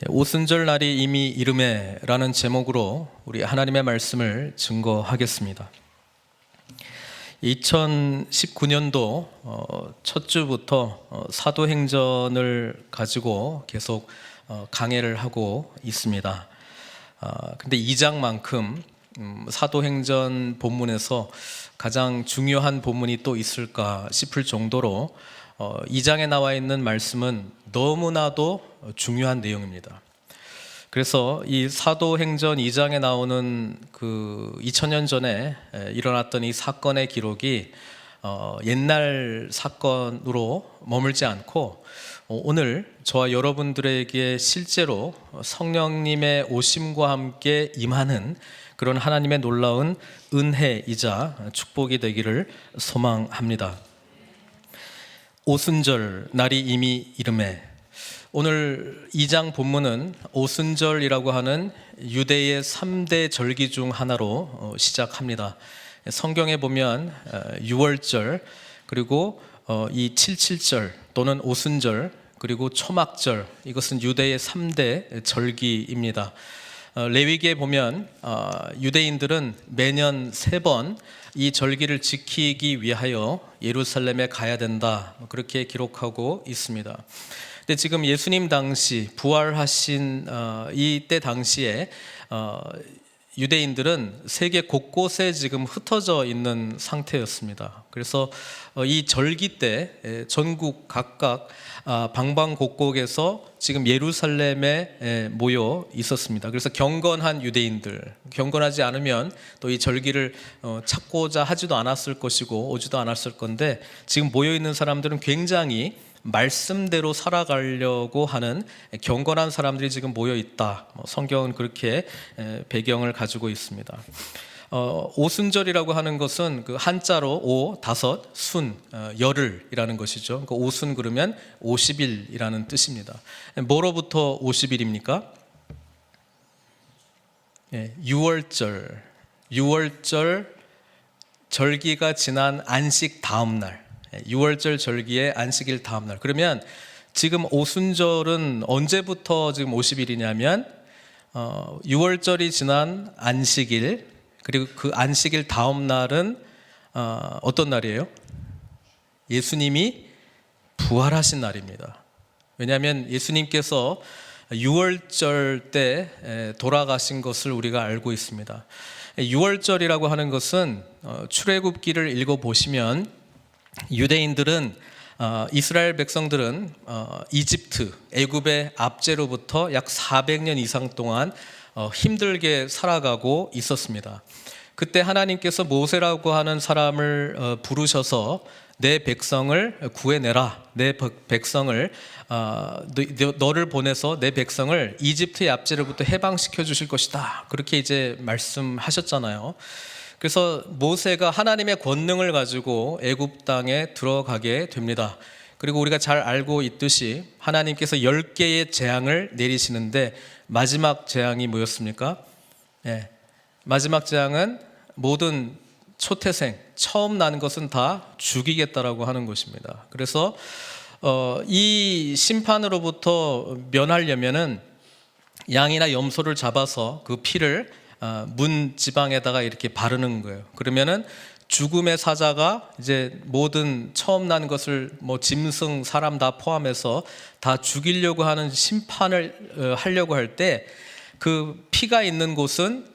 오순절 날이 이미 이르매 라는 제목으로 우리 하나님의 말씀을 증거하겠습니다. 2019년도 첫 주부터 사도행전을 가지고 계속 강해를 하고 있습니다. 근데 2장만큼 사도행전 본문에서 가장 중요한 본문이 또 있을까 싶을 정도로 2장에 나와 있는 말씀은 너무나도 중요한 내용입니다. 그래서 이 사도행전 2장에 나오는 그 2000년 전에 일어났던 이 사건의 기록이 옛날 사건으로 머물지 않고 오늘 저와 여러분들에게 실제로 성령님의 오심과 함께 임하는 그런 하나님의 놀라운 은혜이자 축복이 되기를 소망합니다. 오순절 날이 이미 이르매. 오늘 2장 본문은 오순절이라고 하는 유대의 3대 절기 중 하나로 시작합니다. 성경에 보면 유월절, 그리고 이 77절 또는 오순절, 그리고 초막절, 이것은 유대의 3대 절기입니다. 레위기에 보면 유대인들은 매년 3번 이 절기를 지키기 위하여 예루살렘에 가야 된다, 그렇게 기록하고 있습니다. 근데 지금 예수님 당시 부활하신 이때 당시에 유대인들은 세계 곳곳에 지금 흩어져 있는 상태였습니다. 그래서 이 절기 때 전국 각각 방방곡곡에서 지금 예루살렘에 모여 있었습니다. 그래서 경건한 유대인들, 경건하지 않으면 또 이 절기를 찾고자 하지도 않았을 것이고 오지도 않았을 건데, 지금 모여 있는 사람들은 굉장히 말씀대로 살아가려고 하는 경건한 사람들이 지금 모여 있다. 성경은 그렇게 배경을 가지고 있습니다. 오순절이라고 하는 것은 그 한자로 오, 다섯, 순, 열흘이라는 것이죠. 그 오순 그러면 50일이라는 뜻입니다. 뭐로부터 50일입니까? 유월절 절기가 지난 안식 다음 날, 6월절 절기의 안식일 다음 날. 그러면 지금 오순절은 언제부터 지금 50일이냐면 6월절이 지난 안식일, 그리고 그 안식일 다음 날은 어떤 날이에요? 예수님이 부활하신 날입니다. 왜냐하면 예수님께서 6월절 때 돌아가신 것을 우리가 알고 있습니다. 6월절이라고 하는 것은 출애굽기를 읽어보시면 유대인들은 이스라엘 백성들은 이집트, 애굽의 압제로부터 약 400년 이상 동안 힘들게 살아가고 있었습니다. 그때 하나님께서 모세라고 하는 사람을 부르셔서 내 백성을 구해내라, 내 백성을 너를 보내서 내 백성을 이집트의 압제로부터 해방시켜 주실 것이다, 그렇게 이제 말씀하셨잖아요. 그래서 모세가 하나님의 권능을 가지고 애굽 땅에 들어가게 됩니다. 그리고 우리가 잘 알고 있듯이 하나님께서 10개의 재앙을 내리시는데 마지막 재앙이 뭐였습니까? 마지막 재앙은 모든 초태생, 처음 나는 것은 다 죽이겠다라고 하는 것입니다. 그래서 이 심판으로부터 면하려면은 양이나 염소를 잡아서 그 피를 문 지방에다가 이렇게 바르는 거예요. 그러면은 죽음의 사자가 이제 모든 처음 난 것을 짐승, 사람 다 포함해서 다 죽이려고 하는 심판을 하려고 할 때 그 피가 있는 곳은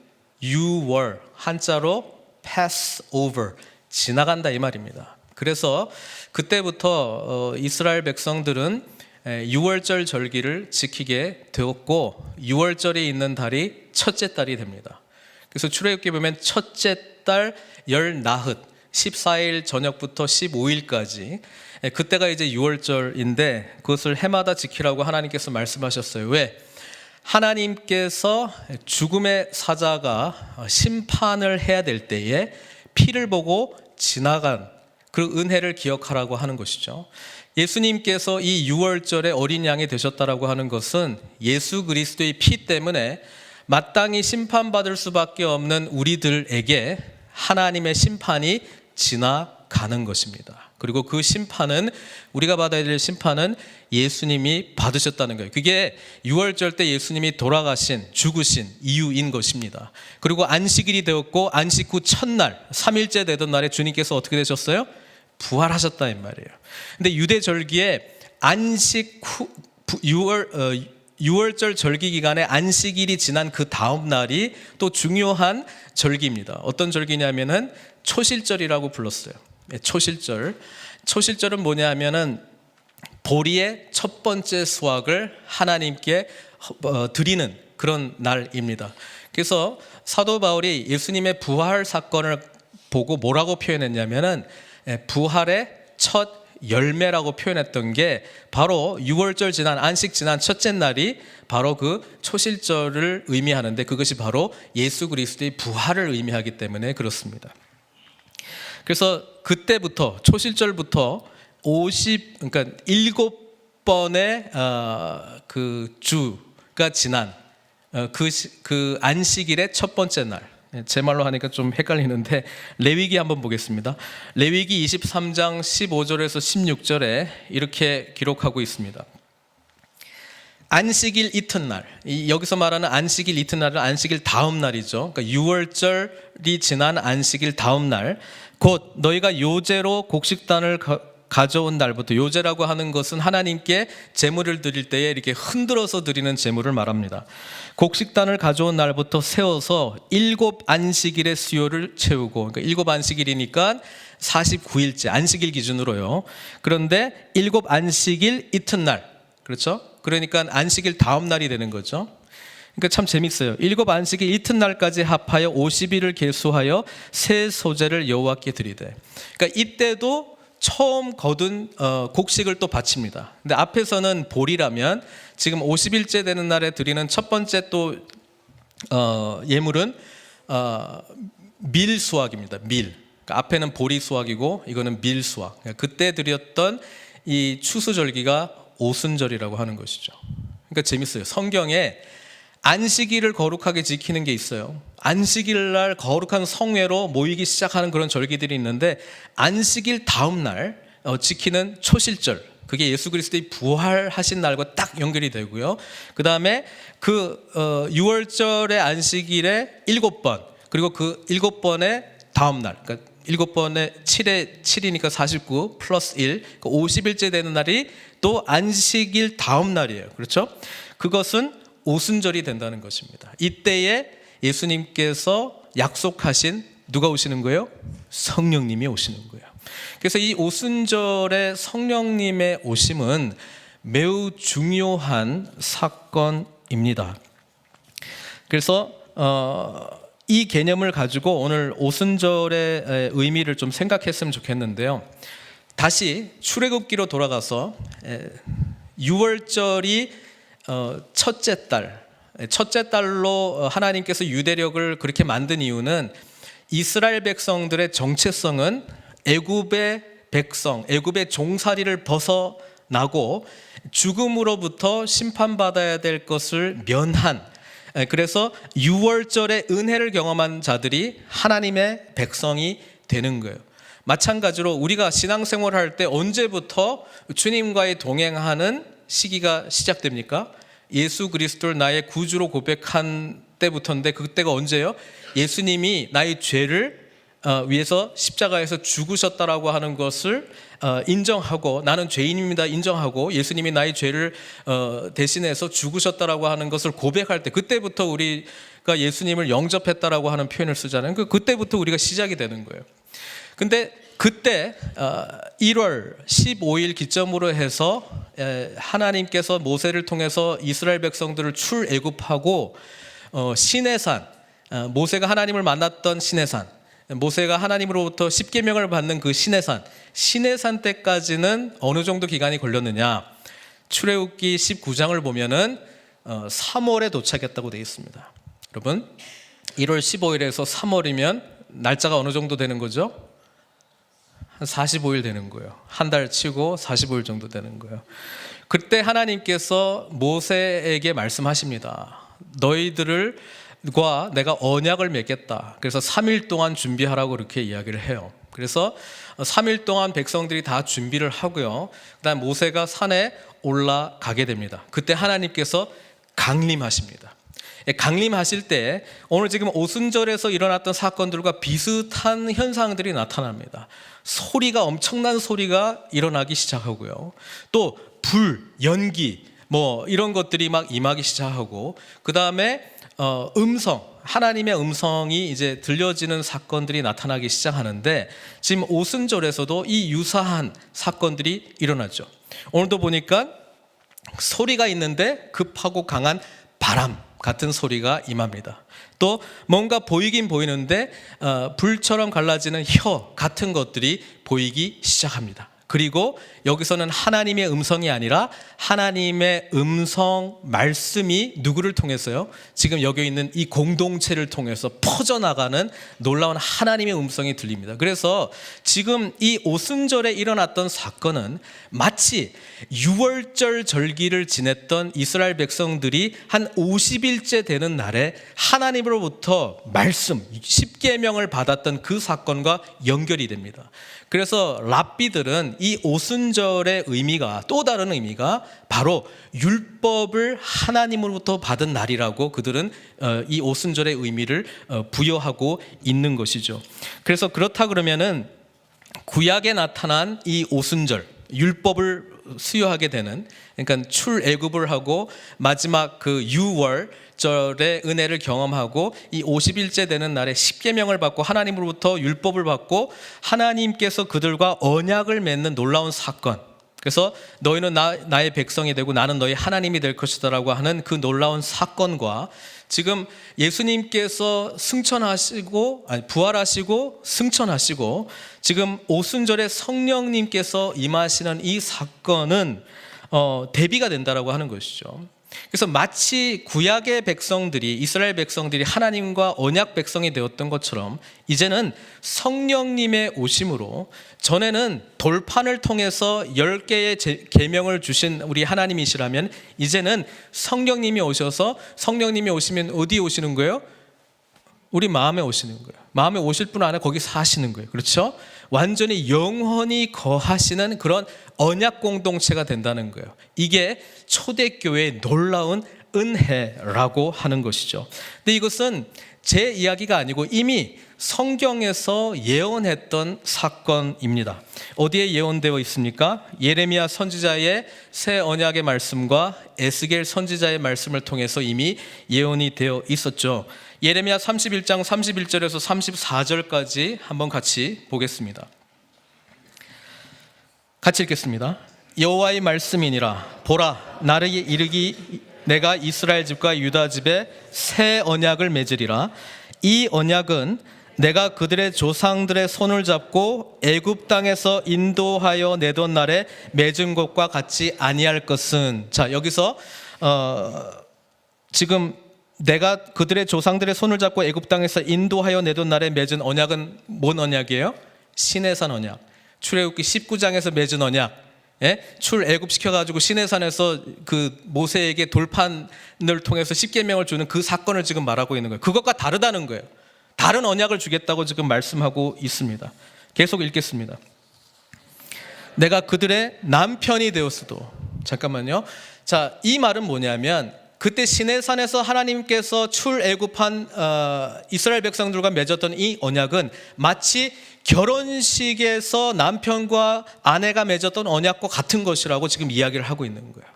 유월, 한자로 pass over, 지나간다 이 말입니다. 그래서 그때부터 이스라엘 백성들은 6월절 절기를 지키게 되었고, 6월절에 있는 달이 첫째 달이 됩니다. 그래서 출애굽기 보면 첫째 달 열 나흘, 14일 저녁부터 15일까지, 그때가 이제 6월절인데 그것을 해마다 지키라고 하나님께서 말씀하셨어요. 왜? 하나님께서 죽음의 사자가 심판을 해야 될 때에 피를 보고 지나간 그 은혜를 기억하라고 하는 것이죠. 예수님께서 이 6월절에 어린 양이 되셨다라고 하는 것은 예수 그리스도의 피 때문에 마땅히 심판받을 수밖에 없는 우리들에게 하나님의 심판이 지나가는 것입니다. 그리고 그 심판은, 우리가 받아야 될 심판은 예수님이 받으셨다는 거예요. 그게 유월절 때 예수님이 돌아가신, 죽으신 이유인 것입니다. 그리고 안식일이 되었고 안식 후 첫날 3일째 되던 날에 주님께서 어떻게 되셨어요? 부활하셨다 이 말이에요. 근데 유대 절기에 안식 후 유월절 절기 기간에 안식일이 지난 그 다음 날이 또 중요한 절기입니다. 어떤 절기냐면은 초실절이라고 불렀어요. 초실절. 초실절은 뭐냐 하면은 보리의 첫 번째 수확을 하나님께 드리는 그런 날입니다. 그래서 사도 바울이 예수님의 부활 사건을 보고 뭐라고 표현했냐면은 부활의 첫 열매라고 표현했던 게 바로 유월절 지난 안식 지난 첫째 날이 바로 그 초실절을 의미하는데, 그것이 바로 예수 그리스도의 부활을 의미하기 때문에 그렇습니다. 그래서 그때부터 초실절부터 7번의 그 주가 지난 그 안식일의 첫 번째 날, 제 말로 하니까 좀 헷갈리는데 레위기 한번 보겠습니다. 레위기 23장 15절에서 16절에 이렇게 기록하고 있습니다. 안식일 이튿날, 여기서 말하는 안식일 이튿날은 안식일 다음 날이죠. 그러니까 유월절이 지난 안식일 다음 날, 곧 너희가 요제로 곡식단을 가져온 날부터, 요제라고 하는 것은 하나님께 제물을 드릴 때에 이렇게 흔들어서 드리는 제물을 말합니다. 곡식단을 가져온 날부터 세워서 7 안식일의 수요를 채우고, 그러니까 7 안식일이니까 49일째 안식일 기준으로요. 그런데 7 안식일 이튿날, 그렇죠? 그러니까 안식일 다음 날이 되는 거죠. 그러니까 참 재밌어요. 7 안식일 이튿날까지 합하여 50일을 계수하여 새 소재를 여호와께 드리되, 그러니까 이때도 처음 거둔 곡식을 또 바칩니다. 근데 앞에서는 보리라면 지금 50일째 되는 날에 드리는 첫 번째 또 예물은 밀 수확입니다. 밀. 그러니까 앞에는 보리 수확이고 이거는 밀 수확. 그러니까 그때 드렸던 이 추수절기가 오순절이라고 하는 것이죠. 그러니까 재밌어요. 성경에 안식일을 거룩하게 지키는 게 있어요. 안식일 날 거룩한 성회로 모이기 시작하는 그런 절기들이 있는데, 안식일 다음 날 지키는 초실절, 그게 예수 그리스도의 부활하신 날과 딱 연결이 되고요. 그 다음에 그 6월절의 안식일에 7번, 그리고 그 7번의 다음 날, 그러니까 7번에 7에 7이니까 49 플러스 1, 50일째 되는 날이 또 안식일 다음 날이에요. 그렇죠? 그것은 오순절이 된다는 것입니다. 이때에 예수님께서 약속하신, 누가 오시는 거예요? 성령님이 오시는 거예요. 그래서 이 오순절의 성령님의 오심은 매우 중요한 사건입니다. 그래서 이 개념을 가지고 오늘 오순절의 의미를 좀 생각했으면 좋겠는데요. 다시 출애굽기로 돌아가서 6월절이 첫째 달로 하나님께서 유대력을 그렇게 만든 이유는, 이스라엘 백성들의 정체성은 애굽의 백성, 애굽의 종살이를 벗어나고 죽음으로부터 심판받아야 될 것을 면한, 그래서 6월절의 은혜를 경험한 자들이 하나님의 백성이 되는 거예요. 마찬가지로 우리가 신앙생활을 할 때 언제부터 주님과의 동행하는 시기가 시작됩니까? 예수 그리스도를 나의 구주로 고백한 때부터인데, 그때가 언제예요? 예수님이 나의 죄를 위해서 십자가에서 죽으셨다라고 하는 것을 인정하고, 나는 죄인입니다 인정하고 예수님이 나의 죄를 대신해서 죽으셨다라고 하는 것을 고백할 때, 그때부터 우리가 예수님을 영접했다라고 하는 표현을 쓰잖아요. 그때부터 우리가 시작이 되는 거예요. 근데 그때 1월 15일 기점으로 해서 하나님께서 모세를 통해서 이스라엘 백성들을 출애굽하고 시내산, 모세가 하나님을 만났던 시내산, 모세가 하나님으로부터 십계명을 받는 그 시내산 때까지는 어느 정도 기간이 걸렸느냐? 출애굽기 19장을 보면은 3월에 도착했다고 되어 있습니다. 여러분, 1월 15일에서 3월이면 날짜가 어느 정도 되는 거죠? 한 45일 되는 거예요. 한 달 치고 45일 정도 되는 거예요. 그때 하나님께서 모세에게 말씀하십니다. 너희들과 내가 언약을 맺겠다. 그래서 3일 동안 준비하라고 이렇게 이야기를 해요. 그래서 3일 동안 백성들이 다 준비를 하고요. 그다음 모세가 산에 올라가게 됩니다. 그때 하나님께서 강림하십니다. 강림하실 때 오늘 지금 오순절에서 일어났던 사건들과 비슷한 현상들이 나타납니다. 소리가, 엄청난 소리가 일어나기 시작하고요. 또 불, 연기 이런 것들이 막 임하기 시작하고, 그 다음에 하나님의 음성이 이제 들려지는 사건들이 나타나기 시작하는데, 지금 오순절에서도 이 유사한 사건들이 일어났죠. 오늘도 보니까 소리가 있는데 급하고 강한 바람 같은 소리가 임합니다. 또 뭔가 보이긴 보이는데 불처럼 갈라지는 혀 같은 것들이 보이기 시작합니다. 그리고 여기서는 하나님의 음성이 아니라 하나님의 음성 말씀이 누구를 통해서요? 지금 여기 있는 이 공동체를 통해서 퍼져나가는 놀라운 하나님의 음성이 들립니다. 그래서 지금 이 오순절에 일어났던 사건은 마치 유월절 절기를 지냈던 이스라엘 백성들이 한 50일째 되는 날에 하나님으로부터 말씀, 십계명을 받았던 그 사건과 연결이 됩니다. 그래서 랍비들은 이 오순절의 의미가, 또 다른 의미가 바로 율법을 하나님으로부터 받은 날이라고 그들은 이 오순절의 의미를 부여하고 있는 것이죠. 그래서 그렇다 그러면은 구약에 나타난 이 오순절, 율법을 수여하게 되는, 그러니까 출애굽을 하고 마지막 그 유월절의 은혜를 경험하고 이 50일째 되는 날에 십계명을 받고 하나님으로부터 율법을 받고 하나님께서 그들과 언약을 맺는 놀라운 사건, 그래서 너희는 나의 백성이 되고 나는 너희 하나님이 될 것이다 라고 하는 그 놀라운 사건과 지금 예수님께서 부활하시고 승천하시고 지금 오순절에 성령님께서 임하시는 이 사건은 대비가 된다라고 하는 것이죠. 그래서 마치 구약의 백성들이, 이스라엘 백성들이 하나님과 언약 백성이 되었던 것처럼 이제는 성령님의 오심으로, 전에는 돌판을 통해서 10개의 계명을 주신 우리 하나님이시라면 이제는 성령님이 오셔서, 성령님이 오시면 어디에 오시는 거예요? 우리 마음에 오시는 거예요. 마음에 오실 뿐 아니라 거기 사시는 거예요. 그렇죠? 완전히 영원히 거하시는 그런 언약 공동체가 된다는 거예요. 이게 초대교회의 놀라운 은혜라고 하는 것이죠. 근데 이것은 제 이야기가 아니고 이미 성경에서 예언했던 사건입니다. 어디에 예언되어 있습니까? 예레미야 선지자의 새 언약의 말씀과 에스겔 선지자의 말씀을 통해서 이미 예언이 되어 있었죠. 예레미야 31장 31절에서 34절까지 한번 같이 보겠습니다. 같이 읽겠습니다. 여호와의 말씀이니라. 보라, 나를 이르기 내가 이스라엘 집과 유다 집에 새 언약을 맺으리라. 이 언약은 내가 그들의 조상들의 손을 잡고 애굽 땅에서 인도하여 내던 날에 맺은 것과 같이 아니할 것은, 자, 여기서 지금 내가 그들의 조상들의 손을 잡고 애굽 땅에서 인도하여 내던 날에 맺은 언약은 뭔 언약이에요? 시내산 언약. 출애굽기 19장에서 맺은 언약. 출애굽 시켜가지고 시내산에서 그 모세에게 돌판을 통해서 십계명을 주는 그 사건을 지금 말하고 있는 거예요. 그것과 다르다는 거예요. 다른 언약을 주겠다고 지금 말씀하고 있습니다. 계속 읽겠습니다. 내가 그들의 남편이 되었어도, 잠깐만요. 자, 이 말은 뭐냐면 그때 시내산에서 하나님께서 출애굽한 이스라엘 백성들과 맺었던 이 언약은 마치 결혼식에서 남편과 아내가 맺었던 언약과 같은 것이라고 지금 이야기를 하고 있는 거예요.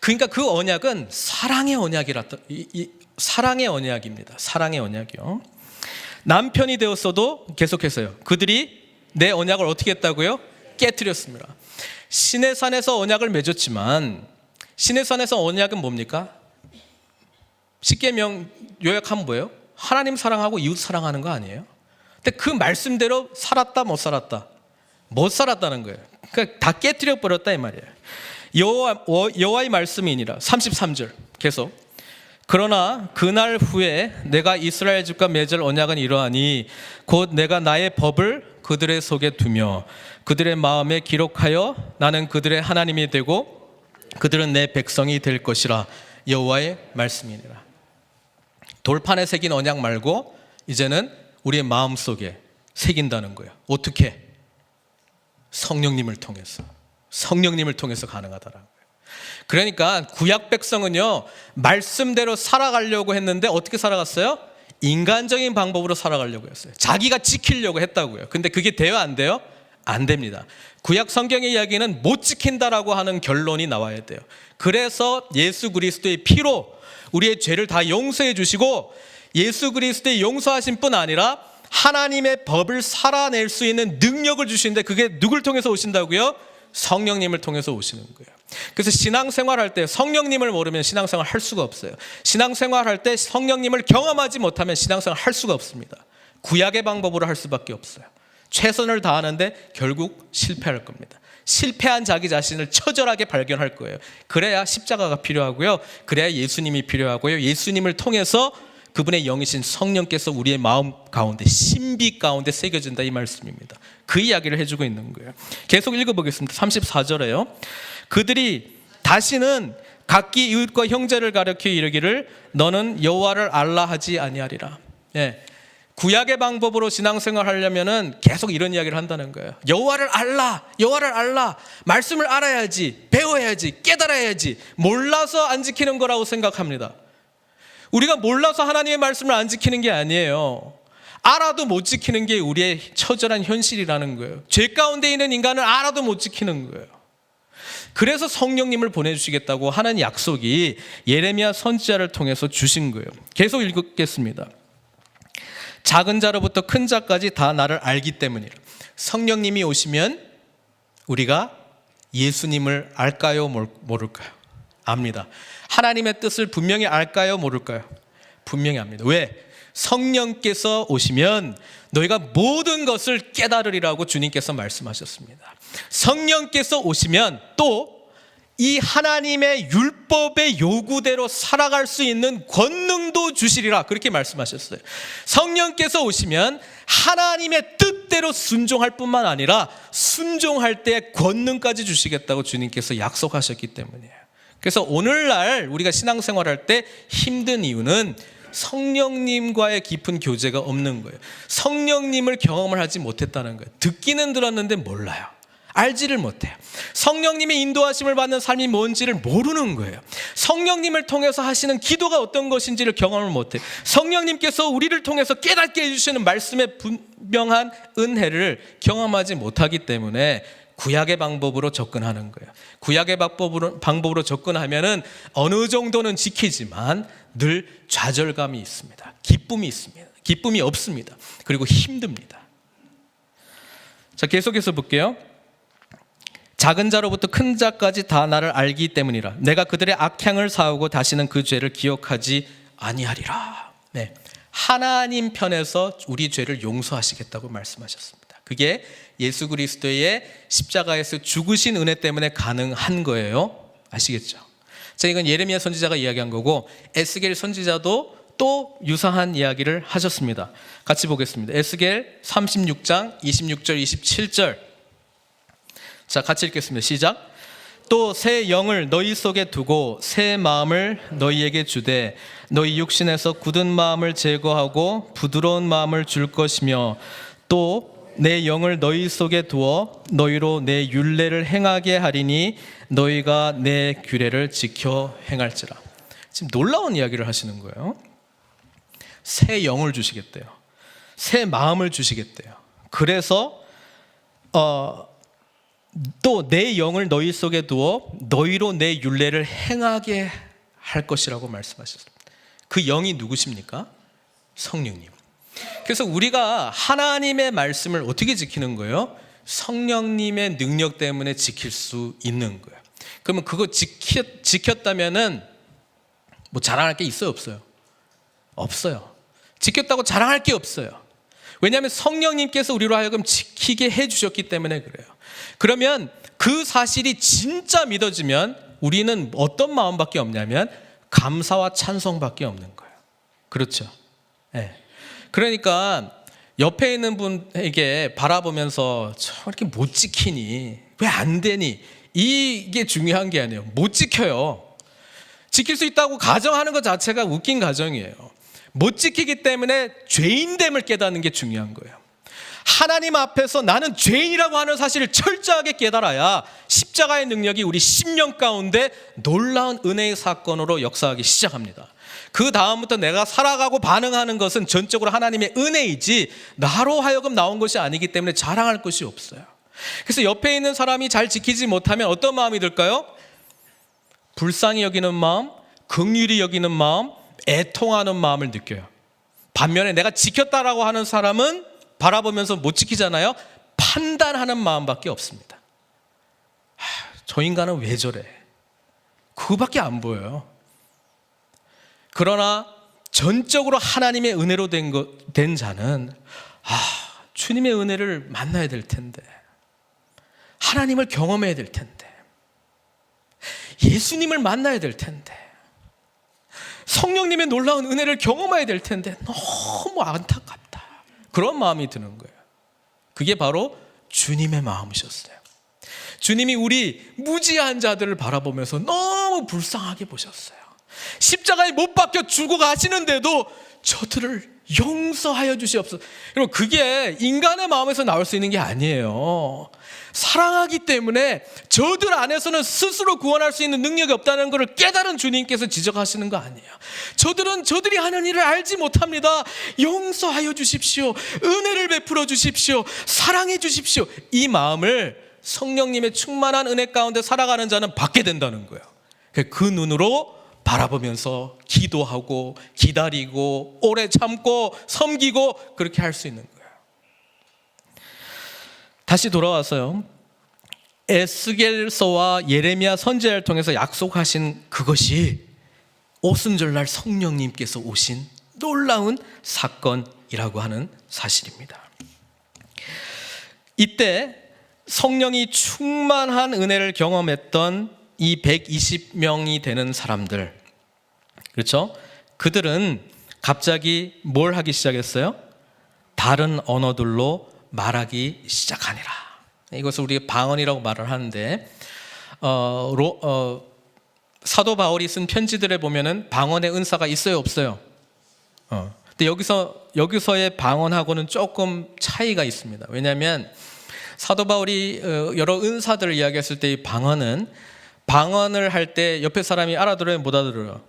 그러니까 그 언약은 사랑의 언약입니다. 사랑의 언약이요. 남편이 되었어도, 계속해서요, 그들이 내 언약을 어떻게 했다고요? 깨뜨렸습니다. 시내산에서 언약을 맺었지만, 시내산에서 언약은 뭡니까? 십계명 요약하면 뭐예요? 하나님 사랑하고 이웃 사랑하는 거 아니에요? 근데 그 말씀대로 살았다 못 살았다? 못 살았다는 거예요. 그러니까 다 깨뜨려 버렸다 이 말이에요. 여호와의 말씀이니라. 33절 계속. 그러나 그날 후에 내가 이스라엘 집과 맺을 언약은 이러하니 곧 내가 나의 법을 그들의 속에 두며 그들의 마음에 기록하여 나는 그들의 하나님이 되고 그들은 내 백성이 될 것이라. 여호와의 말씀이니라. 돌판에 새긴 언약 말고 이제는 우리의 마음속에, 새긴다는 거예요. 어떻게? 성령님을 통해서. 성령님을 통해서 가능하다라는 거예요. 그러니까 구약 백성은요, 말씀대로 살아가려고 했는데 어떻게 살아갔어요? 인간적인 방법으로 살아가려고 했어요. 자기가 지키려고 했다고요. 근데 그게 돼요, 안 돼요? 안 됩니다. 구약 성경의 이야기는 못 지킨다라고 하는 결론이 나와야 돼요. 그래서 예수 그리스도의 피로 우리의 죄를 다 용서해 주시고, 예수 그리스도의 용서하신 뿐 아니라 하나님의 법을 살아낼 수 있는 능력을 주시는데, 그게 누굴 통해서 오신다고요? 성령님을 통해서 오시는 거예요. 그래서 신앙생활 할 때 성령님을 모르면 신앙생활 할 수가 없어요. 신앙생활 할 때 성령님을 경험하지 못하면 신앙생활 할 수가 없습니다. 구약의 방법으로 할 수밖에 없어요. 최선을 다하는데 결국 실패할 겁니다. 실패한 자기 자신을 처절하게 발견할 거예요. 그래야 십자가가 필요하고요. 그래야 예수님이 필요하고요. 예수님을 통해서 그분의 영이신 성령께서 우리의 마음 가운데, 신비 가운데 새겨진다, 이 말씀입니다. 그 이야기를 해주고 있는 거예요. 계속 읽어보겠습니다. 34절에요. 그들이 다시는 각기 이웃과 형제를 가리켜 이르기를 너는 여호와를 알라 하지 아니하리라. 예. 구약의 방법으로 신앙생활 하려면은 계속 이런 이야기를 한다는 거예요. 여호와를 알라, 여호와를 알라. 말씀을 알아야지, 배워야지, 깨달아야지. 몰라서 안 지키는 거라고 생각합니다. 우리가 몰라서 하나님의 말씀을 안 지키는 게 아니에요. 알아도 못 지키는 게 우리의 처절한 현실이라는 거예요. 죄 가운데 있는 인간은 알아도 못 지키는 거예요. 그래서 성령님을 보내주시겠다고 하는 약속이 예레미야 선지자를 통해서 주신 거예요. 계속 읽겠습니다. 작은 자로부터 큰 자까지 다 나를 알기 때문이라. 성령님이 오시면 우리가 예수님을 알까요, 모를까요? 압니다. 하나님의 뜻을 분명히 알까요, 모를까요? 분명히 압니다. 왜? 성령께서 오시면 너희가 모든 것을 깨달으리라고 주님께서 말씀하셨습니다. 성령께서 오시면 또 이 하나님의 율법의 요구대로 살아갈 수 있는 권능도 주시리라, 그렇게 말씀하셨어요. 성령께서 오시면 하나님의 뜻대로 순종할 뿐만 아니라 순종할 때 권능까지 주시겠다고 주님께서 약속하셨기 때문이에요. 그래서 오늘날 우리가 신앙생활할 때 힘든 이유는 성령님과의 깊은 교제가 없는 거예요. 성령님을 경험을 하지 못했다는 거예요. 듣기는 들었는데 몰라요. 알지를 못해요. 성령님의 인도하심을 받는 삶이 뭔지를 모르는 거예요. 성령님을 통해서 하시는 기도가 어떤 것인지를 경험을 못해요. 성령님께서 우리를 통해서 깨닫게 해주시는 말씀의 분명한 은혜를 경험하지 못하기 때문에 구약의 방법으로 접근하는 거예요. 구약의 방법으로 접근하면은 어느 정도는 지키지만 늘 좌절감이 있습니다. 기쁨이 있습니다. 기쁨이 없습니다. 그리고 힘듭니다. 자, 계속해서 볼게요. 작은 자로부터 큰 자까지 다 나를 알기 때문이라. 내가 그들의 악향을 사하고 다시는 그 죄를 기억하지 아니하리라. 네, 하나님 편에서 우리 죄를 용서하시겠다고 말씀하셨습니다. 그게 예수 그리스도의 십자가에서 죽으신 은혜 때문에 가능한 거예요. 아시겠죠? 자, 이건 예레미야 선지자가 이야기한 거고, 에스겔 선지자도 또 유사한 이야기를 하셨습니다. 같이 보겠습니다. 에스겔 36장 26절 27절. 자, 같이 읽겠습니다. 시작. 또 새 영을 너희 속에 두고 새 마음을 너희에게 주되 너희 육신에서 굳은 마음을 제거하고 부드러운 마음을 줄 것이며 또 내 영을 너희 속에 두어 너희로 내 율례를 행하게 하리니 너희가 내 규례를 지켜 행할지라. 지금 놀라운 이야기를 하시는 거예요. 새 영을 주시겠대요. 새 마음을 주시겠대요. 그래서 또 내 영을 너희 속에 두어 너희로 내 율례를 행하게 할 것이라고 말씀하셨습니다. 그 영이 누구십니까? 성령님. 그래서 우리가 하나님의 말씀을 어떻게 지키는 거예요? 성령님의 능력 때문에 지킬 수 있는 거예요. 그러면 그거 지켰다면은 뭐 자랑할 게 있어요, 없어요? 없어요. 지켰다고 자랑할 게 없어요. 왜냐하면 성령님께서 우리로 하여금 지키게 해주셨기 때문에 그래요. 그러면 그 사실이 진짜 믿어지면 우리는 어떤 마음밖에 없냐면 감사와 찬송밖에 없는 거예요. 그렇죠? 네. 그러니까 옆에 있는 분에게 바라보면서 저렇게 못 지키니, 왜 안 되니, 이게 중요한 게 아니에요. 못 지켜요. 지킬 수 있다고 가정하는 것 자체가 웃긴 가정이에요. 못 지키기 때문에 죄인됨을 깨닫는 게 중요한 거예요. 하나님 앞에서 나는 죄인이라고 하는 사실을 철저하게 깨달아야 십자가의 능력이 우리 심령 가운데 놀라운 은혜의 사건으로 역사하기 시작합니다. 그 다음부터 내가 살아가고 반응하는 것은 전적으로 하나님의 은혜이지 나로 하여금 나온 것이 아니기 때문에 자랑할 것이 없어요. 그래서 옆에 있는 사람이 잘 지키지 못하면 어떤 마음이 들까요? 불쌍히 여기는 마음, 긍휼히 여기는 마음, 애통하는 마음을 느껴요. 반면에 내가 지켰다라고 하는 사람은 바라보면서 못 지키잖아요. 판단하는 마음밖에 없습니다. 저 인간은 왜 저래? 그거밖에 안 보여요. 그러나 전적으로 하나님의 은혜로 된 자는 주님의 은혜를 만나야 될 텐데, 하나님을 경험해야 될 텐데, 예수님을 만나야 될 텐데, 성령님의 놀라운 은혜를 경험해야 될 텐데 너무 안타깝다. 그런 마음이 드는 거예요. 그게 바로 주님의 마음이셨어요. 주님이 우리 무지한 자들을 바라보면서 너무 불쌍하게 보셨어요. 십자가에 못 박혀 죽어 가시는데도 저들을 용서하여 주시옵소서. 여러분, 그게 인간의 마음에서 나올 수 있는 게 아니에요. 사랑하기 때문에 저들 안에서는 스스로 구원할 수 있는 능력이 없다는 것을 깨달은 주님께서 지적하시는 거 아니에요. 저들은 저들이 하는 일을 알지 못합니다. 용서하여 주십시오. 은혜를 베풀어 주십시오. 사랑해 주십시오. 이 마음을 성령님의 충만한 은혜 가운데 살아가는 자는 받게 된다는 거예요. 그 눈으로 바라보면서 기도하고 기다리고 오래 참고 섬기고 그렇게 할 수 있는 거예요. 다시 돌아와서요, 에스겔서와 예레미야 선지자를 통해서 약속하신 그것이 오순절날 성령님께서 오신 놀라운 사건이라고 하는 사실입니다. 이때 성령이 충만한 은혜를 경험했던 이 120명이 되는 사람들, 그렇죠? 그들은 갑자기 뭘 하기 시작했어요? 다른 언어들로 말하기 시작하니라. 이것을 우리가 방언이라고 말을 하는데, 사도 바울이 쓴 편지들에 보면은 방언의 은사가 있어요, 없어요? 근데 여기서의 방언하고는 조금 차이가 있습니다. 왜냐하면 사도 바울이 여러 은사들을 이야기했을 때 이 방언을 할 때 옆에 사람이 알아들어요, 못 알아들어요?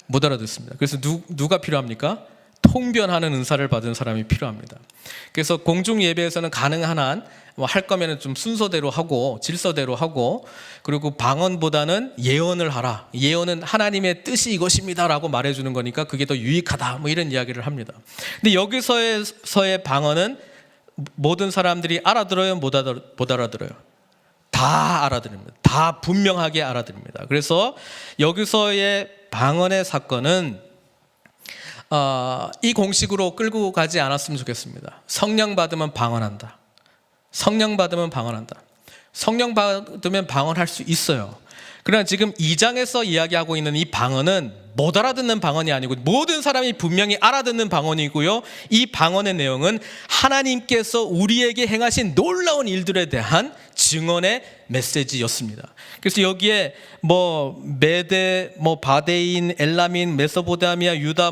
못 알아듣습니다. 그래서 누가 필요합니까? 통변하는 은사를 받은 사람이 필요합니다. 그래서 공중 예배에서는 가능한 한 할 거면 좀 순서대로 하고 질서대로 하고, 그리고 방언보다는 예언을 하라. 예언은 하나님의 뜻이 이것입니다라고 말해주는 거니까 그게 더 유익하다. 뭐 이런 이야기를 합니다. 근데 여기서의 방언은 모든 사람들이 알아들어요, 못 알아들어요? 다 알아들습니다. 다 분명하게 알아들습니다. 그래서 여기서의 방언의 사건은 이 공식으로 끌고 가지 않았으면 좋겠습니다. 성령 받으면 방언한다. 성령 받으면 방언한다. 성령 받으면 방언할 수 있어요. 그러나 지금 2장에서 이야기하고 있는 이 방언은 못 알아듣는 방언이 아니고 모든 사람이 분명히 알아듣는 방언이고요. 이 방언의 내용은 하나님께서 우리에게 행하신 놀라운 일들에 대한 증언의 메시지였습니다. 그래서 여기에 메데, 바데인, 엘라민, 메소포타미아, 유다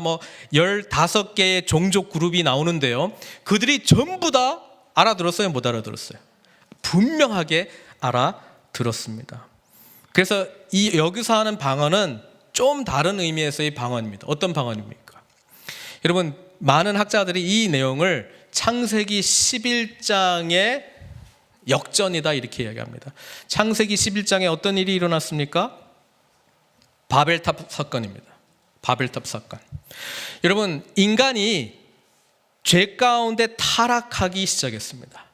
15개의 종족 그룹이 나오는데요. 그들이 전부 다 알아들었어요, 못 알아들었어요? 분명하게 알아들었습니다. 그래서 여기서 하는 방언은 좀 다른 의미에서의 방언입니다. 어떤 방언입니까? 여러분, 많은 학자들이 이 내용을 창세기 11장의 역전이다 이렇게 이야기합니다. 창세기 11장에 어떤 일이 일어났습니까? 바벨탑 사건입니다. 바벨탑 사건. 여러분, 인간이 죄 가운데 타락하기 시작했습니다.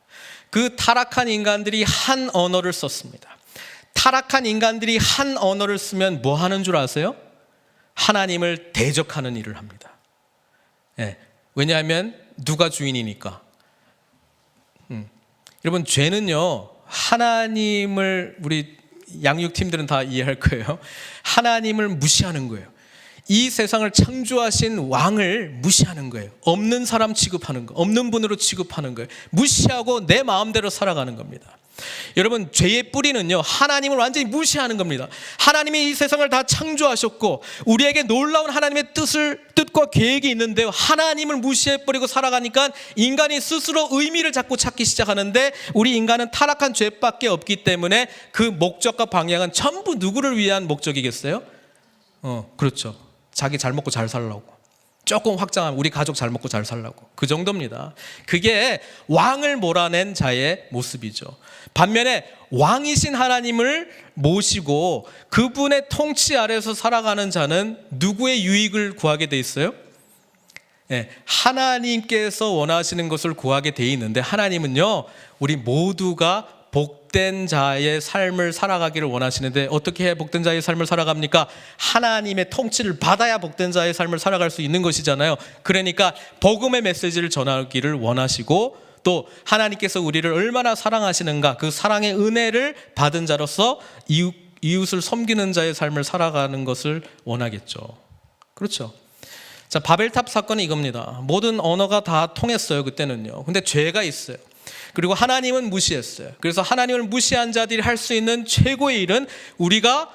그 타락한 인간들이 한 언어를 썼습니다. 타락한 인간들이 한 언어를 쓰면 뭐 하는 줄 아세요? 하나님을 대적하는 일을 합니다. 왜냐하면 누가 주인이니까. 여러분, 죄는요, 하나님을, 우리 양육팀들은 다 이해할 거예요. 하나님을 무시하는 거예요. 이 세상을 창조하신 왕을 무시하는 거예요. 없는 사람 취급하는 거, 없는 분으로 취급하는 거예요. 무시하고 내 마음대로 살아가는 겁니다. 여러분, 죄의 뿌리는요, 하나님을 완전히 무시하는 겁니다. 하나님이 이 세상을 다 창조하셨고 우리에게 놀라운 하나님의 뜻과 계획이 있는데요, 하나님을 무시해버리고 살아가니까 인간이 스스로 의미를 자꾸 찾기 시작하는데, 우리 인간은 타락한 죄밖에 없기 때문에 그 목적과 방향은 전부 누구를 위한 목적이겠어요? 그렇죠. 자기 잘 먹고 잘 살라고, 조금 확장하면 우리 가족 잘 먹고 잘 살라고, 그 정도입니다. 그게 왕을 몰아낸 자의 모습이죠. 반면에 왕이신 하나님을 모시고 그분의 통치 아래서 살아가는 자는 누구의 유익을 구하게 돼 있어요? 네, 하나님께서 원하시는 것을 구하게 돼 있는데, 하나님은요, 우리 모두가 복된 자의 삶을 살아가기를 원하시는데, 어떻게 해야 복된 자의 삶을 살아갑니까? 하나님의 통치를 받아야 복된 자의 삶을 살아갈 수 있는 것이잖아요. 그러니까 복음의 메시지를 전하기를 원하시고, 또 하나님께서 우리를 얼마나 사랑하시는가, 그 사랑의 은혜를 받은 자로서 이웃을 섬기는 자의 삶을 살아가는 것을 원하겠죠. 그렇죠. 자, 바벨탑 사건이 이겁니다. 모든 언어가 다 통했어요, 그때는요. 근데 죄가 있어요. 그리고 하나님은 무시했어요. 그래서 하나님을 무시한 자들이 할 수 있는 최고의 일은 우리가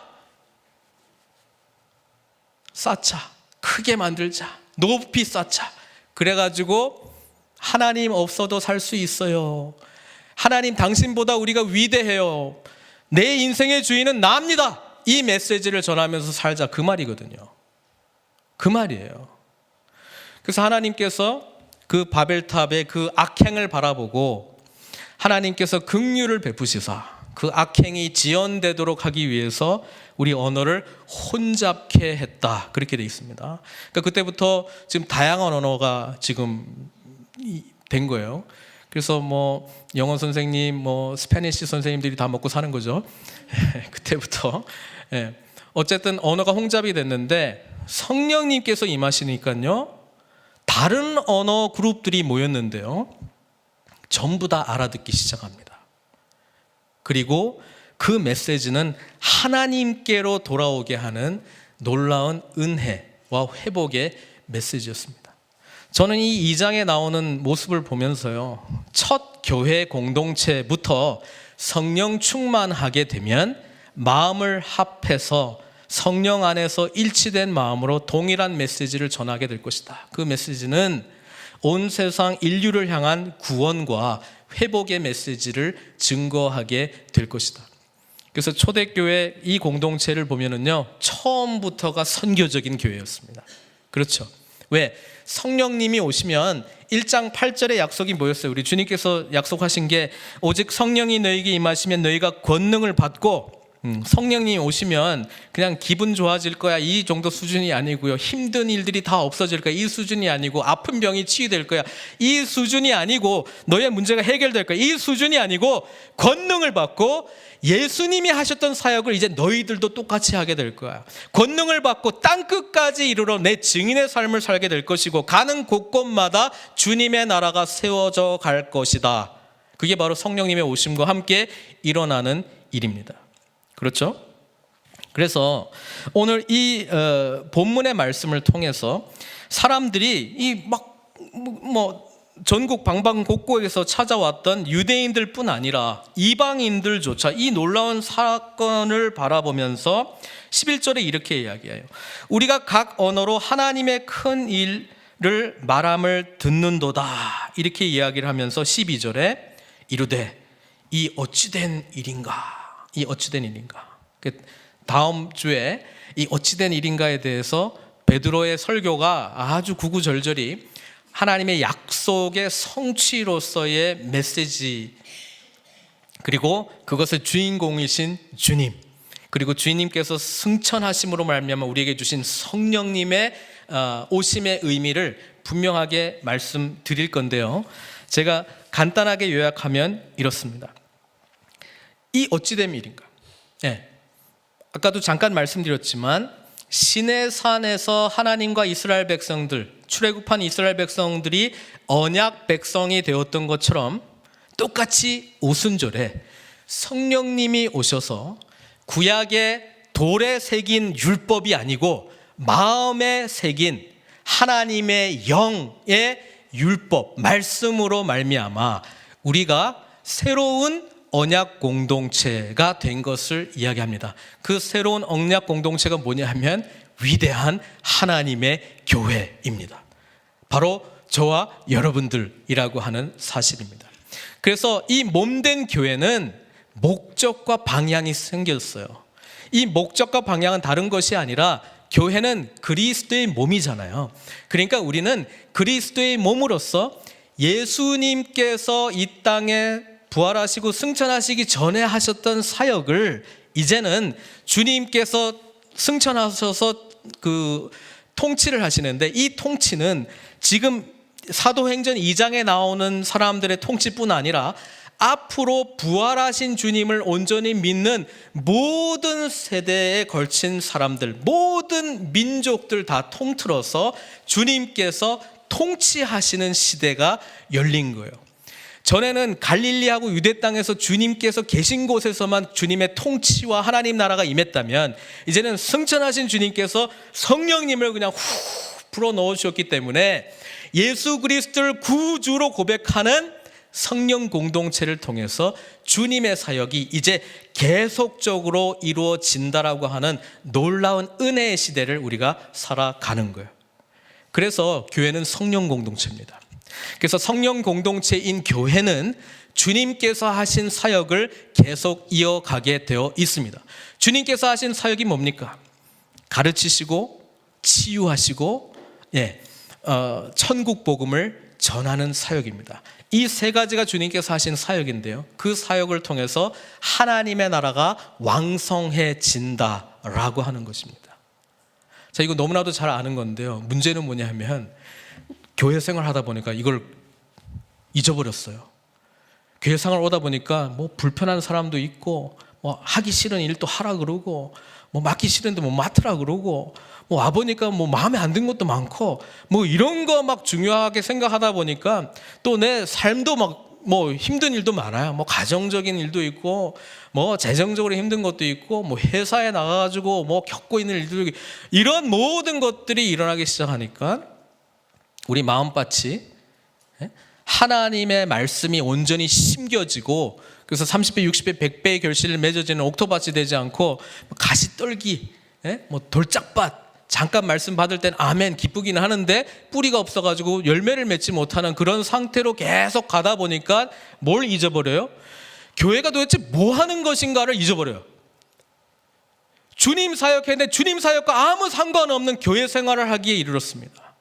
쌓자, 크게 만들자, 높이 쌓자. 그래가지고 하나님 없어도 살 수 있어요. 하나님 당신보다 우리가 위대해요. 내 인생의 주인은 나입니다. 이 메시지를 전하면서 살자, 그 말이거든요. 그 말이에요. 그래서 하나님께서 그 바벨탑의 그 악행을 바라보고 하나님께서 긍휼을 베푸시사 그 악행이 지연되도록 하기 위해서 우리 언어를 혼잡케 했다, 그렇게 되어 있습니다. 그러니까 그때부터 지금 다양한 언어가 지금 된 거예요. 그래서 뭐 영어 선생님, 뭐 스페니시 선생님들이 다 먹고 사는 거죠. 그때부터. 어쨌든 언어가 혼잡이 됐는데, 성령님께서 임하시니까요, 다른 언어 그룹들이 모였는데요, 전부 다 알아듣기 시작합니다. 그리고 그 메시지는 하나님께로 돌아오게 하는 놀라운 은혜와 회복의 메시지였습니다. 저는 이 2장에 나오는 모습을 보면서요, 첫 교회 공동체부터 성령 충만하게 되면 마음을 합해서 성령 안에서 일치된 마음으로 동일한 메시지를 전하게 될 것이다. 그 메시지는 온 세상 인류를 향한 구원과 회복의 메시지를 증거하게 될 것이다. 그래서 초대교회 이 공동체를 보면은요, 처음부터가 선교적인 교회였습니다. 그렇죠. 왜? 성령님이 오시면 1장 8절의 약속이 뭐였어요? 우리 주님께서 약속하신 게, 오직 성령이 너희에게 임하시면 너희가 권능을 받고, 성령님이 오시면 그냥 기분 좋아질 거야, 이 정도 수준이 아니고요, 힘든 일들이 다 없어질 거야, 이 수준이 아니고, 아픈 병이 치유될 거야, 이 수준이 아니고, 너의 문제가 해결될 거야, 이 수준이 아니고, 권능을 받고 예수님이 하셨던 사역을 이제 너희들도 똑같이 하게 될 거야. 권능을 받고 땅끝까지 이르러 내 증인의 삶을 살게 될 것이고, 가는 곳곳마다 주님의 나라가 세워져 갈 것이다. 그게 바로 성령님의 오심과 함께 일어나는 일입니다. 그렇죠? 그래서 오늘 이 본문의 말씀을 통해서 사람들이 이 전국 방방곡곡에서 찾아왔던 유대인들뿐 아니라 이방인들조차 이 놀라운 사건을 바라보면서 11절에 이렇게 이야기해요. 우리가 각 언어로 하나님의 큰 일을 말함을 듣는도다, 이렇게 이야기를 하면서 12절에 이르되 이 어찌된 일인가, 이 어찌된 일인가. 다음 주에 이 어찌된 일인가에 대해서 베드로의 설교가 아주 구구절절히 하나님의 약속의 성취로서의 메시지, 그리고 그것의 주인공이신 주님, 그리고 주님께서 승천하심으로 말미암아 우리에게 주신 성령님의 오심의 의미를 분명하게 말씀드릴 건데요, 제가 간단하게 요약하면 이렇습니다. 이 어찌된 일인가? 아까도 잠깐 말씀드렸지만 시내산에서 하나님과 이스라엘 백성들, 출애굽한 이스라엘 백성들이 언약 백성이 되었던 것처럼 똑같이 오순절에 성령님이 오셔서 구약의 돌에 새긴 율법이 아니고 마음에 새긴 하나님의 영의 율법, 말씀으로 말미암아 우리가 새로운 언약 공동체가 된 것을 이야기합니다. 그 새로운 언약 공동체가 뭐냐 하면 위대한 하나님의 교회입니다. 바로 저와 여러분들이라고 하는 사실입니다. 그래서 이 몸된 교회는 목적과 방향이 생겼어요. 이 목적과 방향은 다른 것이 아니라 교회는 그리스도의 몸이잖아요. 그러니까 우리는 그리스도의 몸으로서 예수님께서 이 땅에 부활하시고 승천하시기 전에 하셨던 사역을 이제는 주님께서 승천하셔서 그 통치를 하시는데, 이 통치는 지금 사도행전 2장에 나오는 사람들의 통치뿐 아니라 앞으로 부활하신 주님을 온전히 믿는 모든 세대에 걸친 사람들, 모든 민족들 다 통틀어서 주님께서 통치하시는 시대가 열린 거예요. 전에는 갈릴리하고 유대 땅에서 주님께서 계신 곳에서만 주님의 통치와 하나님 나라가 임했다면, 이제는 승천하신 주님께서 성령님을 그냥 불어 넣으셨기 때문에 예수 그리스도를 구주로 고백하는 성령 공동체를 통해서 주님의 사역이 이제 계속적으로 이루어진다라고 하는 놀라운 은혜의 시대를 우리가 살아가는 거예요. 그래서 교회는 성령 공동체입니다. 그래서 성령 공동체인 교회는 주님께서 하신 사역을 계속 이어가게 되어 있습니다. 주님께서 하신 사역이 뭡니까? 가르치시고 치유하시고 천국 복음을 전하는 사역입니다. 이 세 가지가 주님께서 하신 사역인데요, 그 사역을 통해서 하나님의 나라가 왕성해진다라고 하는 것입니다. 자, 이거 너무나도 잘 아는 건데요, 문제는 뭐냐 하면 교회 생활하다 보니까 이걸 잊어버렸어요. 교회 생활 오다 보니까 뭐 불편한 사람도 있고, 뭐 하기 싫은 일도 하라 그러고, 뭐 맡기 싫은데 뭐 맡으라 그러고, 뭐 와보니까 뭐 마음에 안 든 것도 많고, 뭐 이런 거 막 중요하게 생각하다 보니까 또 내 삶도 막 뭐 힘든 일도 많아요. 뭐 가정적인 일도 있고, 뭐 재정적으로 힘든 것도 있고, 뭐 회사에 나가가지고 뭐 겪고 있는 일도 있고, 이런 모든 것들이 일어나기 시작하니까 우리 마음밭이 하나님의 말씀이 온전히 심겨지고, 그래서 30배, 60배, 100배의 결실을 맺어지는 옥토밭이 되지 않고 가시떨기, 뭐 돌짝밭, 잠깐 말씀 받을 땐 아멘 기쁘기는 하는데 뿌리가 없어가지고 열매를 맺지 못하는 그런 상태로 계속 가다 보니까 뭘 잊어버려요? 교회가 도대체 뭐 하는 것인가를 잊어버려요. 주님 사역했는데 주님 사역과 아무 상관없는 교회 생활을 하기에 이르렀습니다.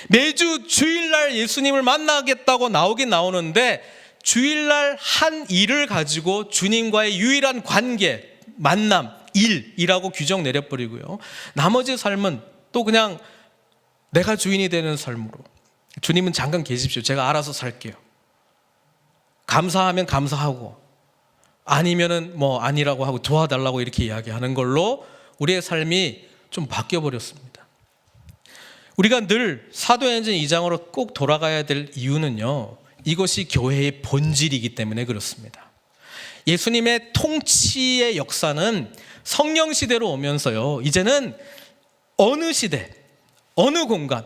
매주 주일날 예수님을 만나겠다고 나오긴 나오는데, 주일날 한 일을 가지고 주님과의 유일한 관계, 만남, 일이라고 규정 내려버리고요, 나머지 삶은 또 그냥 내가 주인이 되는 삶으로, 주님은 잠깐 계십시오, 제가 알아서 살게요, 감사하면 감사하고 아니면은 뭐 아니라고 하고 도와달라고 이렇게 이야기하는 걸로 우리의 삶이 좀 바뀌어버렸습니다. 우리가 늘 사도행전 2장으로 꼭 돌아가야 될 이유는요, 이것이 교회의 본질이기 때문에 그렇습니다. 예수님의 통치의 역사는 성령 시대로 오면서요, 이제는 어느 시대, 어느 공간,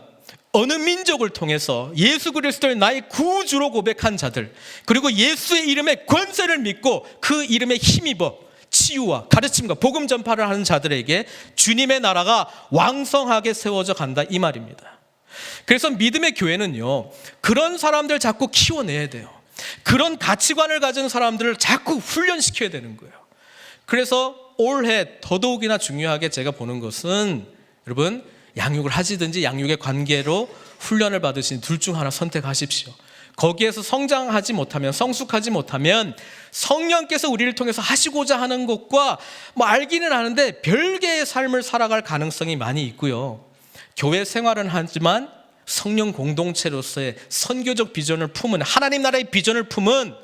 어느 민족을 통해서 예수 그리스도를 나의 구주로 고백한 자들, 그리고 예수의 이름에 권세를 믿고 그 이름에 힘입어 치유와 가르침과 복음 전파를 하는 자들에게 주님의 나라가 왕성하게 세워져 간다, 이 말입니다. 그래서 믿음의 교회는요, 그런 사람들 자꾸 키워내야 돼요. 그런 가치관을 가진 사람들을 자꾸 훈련시켜야 되는 거예요. 그래서 올해 더더욱이나 중요하게 제가 보는 것은, 여러분, 양육을 하시든지 양육의 관계로 훈련을 받으신 둘 중 하나 선택하십시오. 거기에서 성장하지 못하면, 성숙하지 못하면 성령께서 우리를 통해서 하시고자 하는 것과 뭐 알기는 아는데 별개의 삶을 살아갈 가능성이 많이 있고요, 교회 생활은 하지만 성령 공동체로서의 선교적 비전을 품은, 하나님 나라의 비전을 품은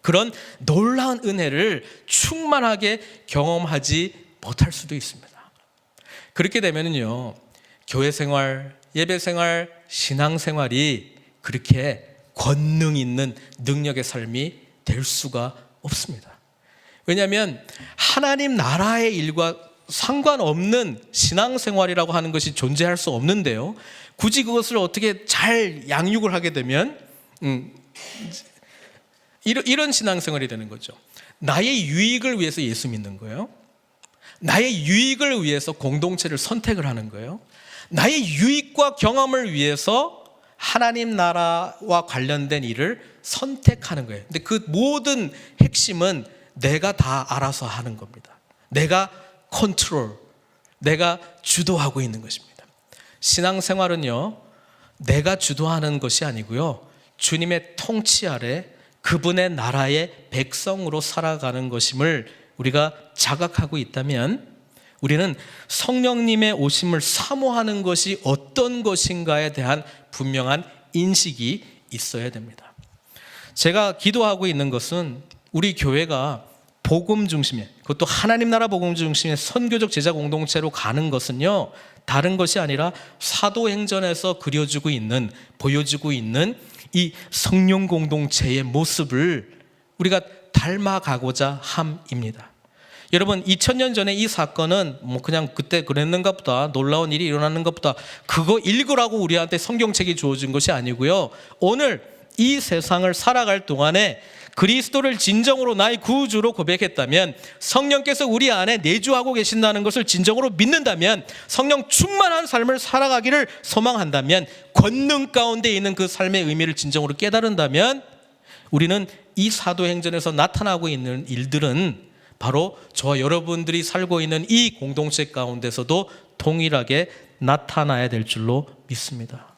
그런 놀라운 은혜를 충만하게 경험하지 못할 수도 있습니다. 그렇게 되면요, 교회 생활, 예배 생활, 신앙 생활이 그렇게 권능 있는 능력의 삶이 될 수가 없습니다. 왜냐하면 하나님 나라의 일과 상관없는 신앙생활이라고 하는 것이 존재할 수 없는데요, 굳이 그것을 어떻게 잘 양육을 하게 되면 이런 신앙생활이 되는 거죠. 나의 유익을 위해서 예수 믿는 거예요. 나의 유익을 위해서 공동체를 선택을 하는 거예요. 나의 유익과 경험을 위해서 하나님 나라와 관련된 일을 선택하는 거예요. 근데 그 모든 핵심은 내가 다 알아서 하는 겁니다. 내가 컨트롤, 내가 주도하고 있는 것입니다. 신앙생활은요, 내가 주도하는 것이 아니고요, 주님의 통치 아래 그분의 나라의 백성으로 살아가는 것임을 우리가 자각하고 있다면 우리는 성령님의 오심을 사모하는 것이 어떤 것인가에 대한 분명한 인식이 있어야 됩니다. 제가 기도하고 있는 것은 우리 교회가 복음 중심의, 그것도 하나님 나라 복음 중심의 선교적 제자 공동체로 가는 것은요, 다른 것이 아니라 사도행전에서 그려지고 있는, 보여지고 있는 이 성령 공동체의 모습을 우리가 닮아가고자 함입니다. 여러분, 2000년 전에 이 사건은 그냥 그때 그랬는가 보다, 놀라운 일이 일어나는 것보다 그거 읽으라고 우리한테 성경책이 주어진 것이 아니고요, 오늘 이 세상을 살아갈 동안에 그리스도를 진정으로 나의 구주로 고백했다면, 성령께서 우리 안에 내주하고 계신다는 것을 진정으로 믿는다면, 성령 충만한 삶을 살아가기를 소망한다면, 권능 가운데 있는 그 삶의 의미를 진정으로 깨달은다면, 우리는 이 사도행전에서 나타나고 있는 일들은 바로 저와 여러분들이 살고 있는 이 공동체 가운데서도 동일하게 나타나야 될 줄로 믿습니다.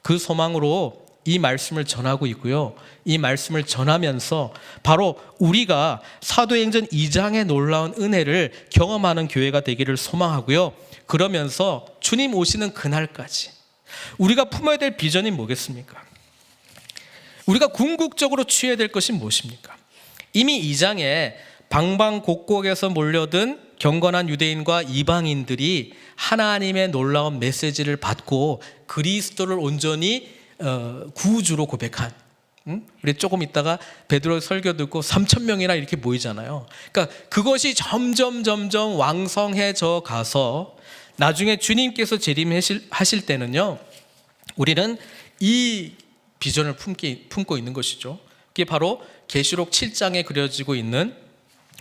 그 소망으로 이 말씀을 전하고 있고요, 이 말씀을 전하면서 바로 우리가 사도행전 2장의 놀라운 은혜를 경험하는 교회가 되기를 소망하고요, 그러면서 주님 오시는 그날까지 우리가 품어야 될 비전이 뭐겠습니까? 우리가 궁극적으로 취해야 될 것이 무엇입니까? 이미 2장에 방방곡곡에서 몰려든 경건한 유대인과 이방인들이 하나님의 놀라운 메시지를 받고 그리스도를 온전히 구주로 고백한, 우리 조금 있다가 베드로 설교 듣고 3,000명이나 이렇게 모이잖아요. 그러니까 그것이 점점 왕성해져 가서 나중에 주님께서 재림하실 때는요, 우리는 이 비전을 품고 있는 것이죠. 그게 바로 계시록 7장에 그려지고 있는,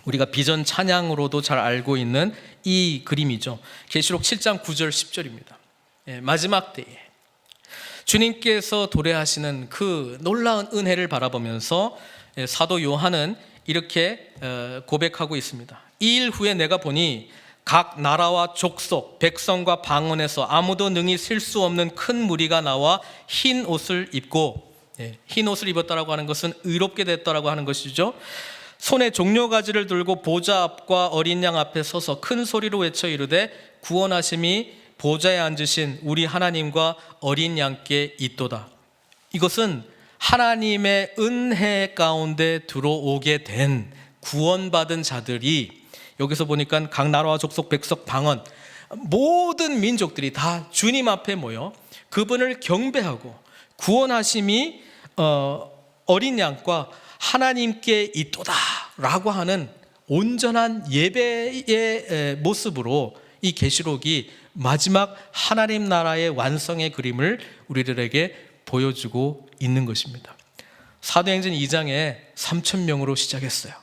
우리가 비전 찬양으로도 잘 알고 있는 이 그림이죠. 계시록 7장 9절 10절입니다. 마지막 때에 주님께서 도래하시는 그 놀라운 은혜를 바라보면서 사도 요한은 이렇게 고백하고 있습니다. 이 일 후에 내가 보니 각 나라와 족속, 백성과 방언에서 아무도 능히 셀 수 없는 큰 무리가 나와 흰 옷을 입고, 흰 옷을 입었다라고 하는 것은 의롭게 됐다라고 하는 것이죠. 손에 종려가지를 들고 보좌 앞과 어린 양 앞에 서서 큰 소리로 외쳐 이르되 구원하심이 보좌에 앉으신 우리 하나님과 어린 양께 있도다. 이것은 하나님의 은혜 가운데 들어오게 된 구원받은 자들이, 여기서 보니까 각 나라와 족속, 백성, 방언, 모든 민족들이 다 주님 앞에 모여 그분을 경배하고 구원하심이 어린 양과 하나님께 있도다 라고 하는 온전한 예배의 모습으로 이 계시록이 마지막 하나님 나라의 완성의 그림을 우리들에게 보여주고 있는 것입니다. 사도행전 2장에 3,000명으로 시작했어요.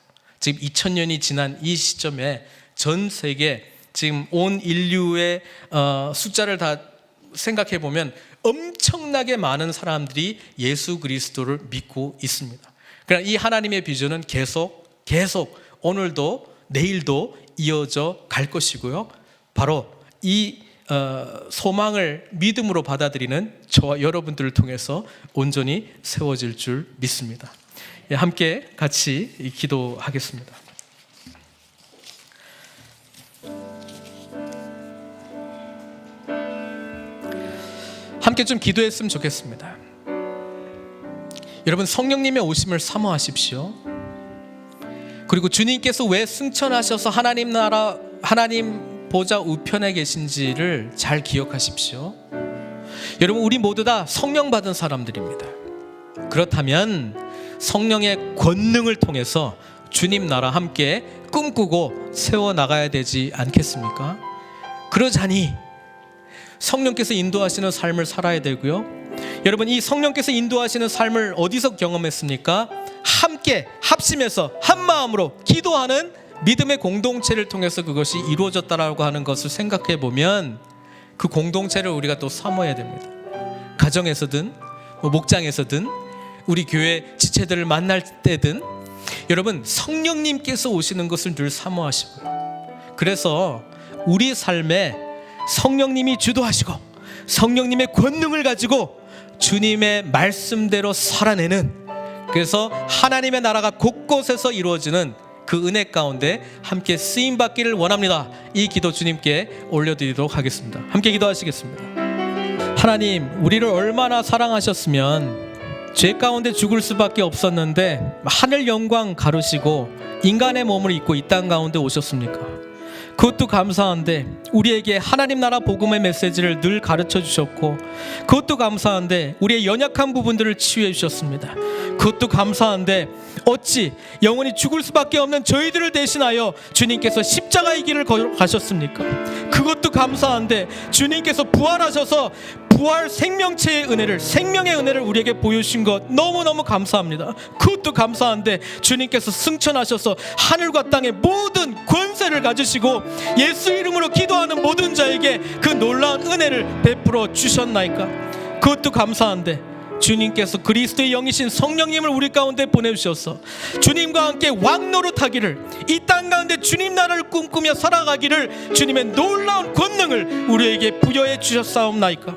지금 2000년이 지난 이 시점에 전 세계, 지금 온 인류의 숫자를 다 생각해 보면 엄청나게 많은 사람들이 예수 그리스도를 믿고 있습니다. 그러나 이 하나님의 비전은 계속 오늘도 내일도 이어져 갈 것이고요, 바로 이 소망을 믿음으로 받아들이는 저와 여러분들을 통해서 온전히 세워질 줄 믿습니다. 함께 같이 기도하겠습니다. 함께 좀 기도했으면 좋겠습니다. 여러분, 성령님의 오심을 사모하십시오. 그리고 주님께서 왜 승천하셔서 하나님 나라, 하나님 보좌 우편에 계신지를 잘 기억하십시오. 여러분, 우리 모두 다 성령 받은 사람들입니다. 그렇다면 성령의 권능을 통해서 주님 나라 함께 꿈꾸고 세워나가야 되지 않겠습니까? 그러자니 성령께서 인도하시는 삶을 살아야 되고요, 여러분, 이 성령께서 인도하시는 삶을 어디서 경험했습니까? 함께 합심해서 한 마음으로 기도하는 믿음의 공동체를 통해서 그것이 이루어졌다라고 하는 것을 생각해 보면 그 공동체를 우리가 또 사모해야 됩니다. 가정에서든 목장에서든 우리 교회 지체들을 만날 때든 여러분 성령님께서 오시는 것을 늘 사모하시고요. 그래서 우리 삶에 성령님이 주도하시고 성령님의 권능을 가지고 주님의 말씀대로 살아내는, 그래서 하나님의 나라가 곳곳에서 이루어지는 그 은혜 가운데 함께 쓰임받기를 원합니다. 이 기도 주님께 올려드리도록 하겠습니다. 함께 기도하시겠습니다. 하나님, 우리를 얼마나 사랑하셨으면 죄 가운데 죽을 수밖에 없었는데 하늘 영광 가르시고 인간의 몸을 입고 이 땅 가운데 오셨습니까? 그것도 감사한데 우리에게 하나님 나라 복음의 메시지를 늘 가르쳐 주셨고, 그것도 감사한데 우리의 연약한 부분들을 치유해 주셨습니다. 그것도 감사한데 어찌 영원히 죽을 수밖에 없는 저희들을 대신하여 주님께서 십자가의 길을 걸어가셨습니까? 그것도 감사한데 주님께서 부활하셔서 부활 생명체의 은혜를, 생명의 은혜를 우리에게 보여주신 것 너무너무 감사합니다. 그것도 감사한데 주님께서 승천하셔서 하늘과 땅의 모든 권세를 가지시고 예수 이름으로 기도하는 모든 자에게 그 놀라운 은혜를 베풀어 주셨나이까? 그것도 감사한데 주님께서 그리스도의 영이신 성령님을 우리 가운데 보내주셔서 주님과 함께 왕노릇하기를, 이 땅 가운데 주님 나라를 꿈꾸며 살아가기를 주님의 놀라운 권능을 우리에게 부여해 주셨사옵나이까?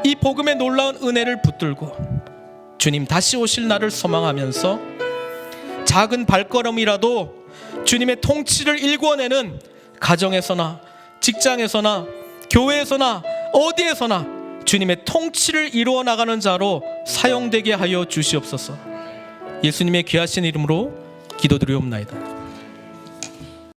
이 복음의 놀라운 은혜를 붙들고 주님 다시 오실 날을 소망하면서 작은 발걸음이라도 주님의 통치를 일궈내는 가정에서나 직장에서나 교회에서나 어디에서나 주님의 통치를 이루어 나가는 자로 사용되게 하여 주시옵소서. 예수님의 귀하신 이름으로 기도드리옵나이다.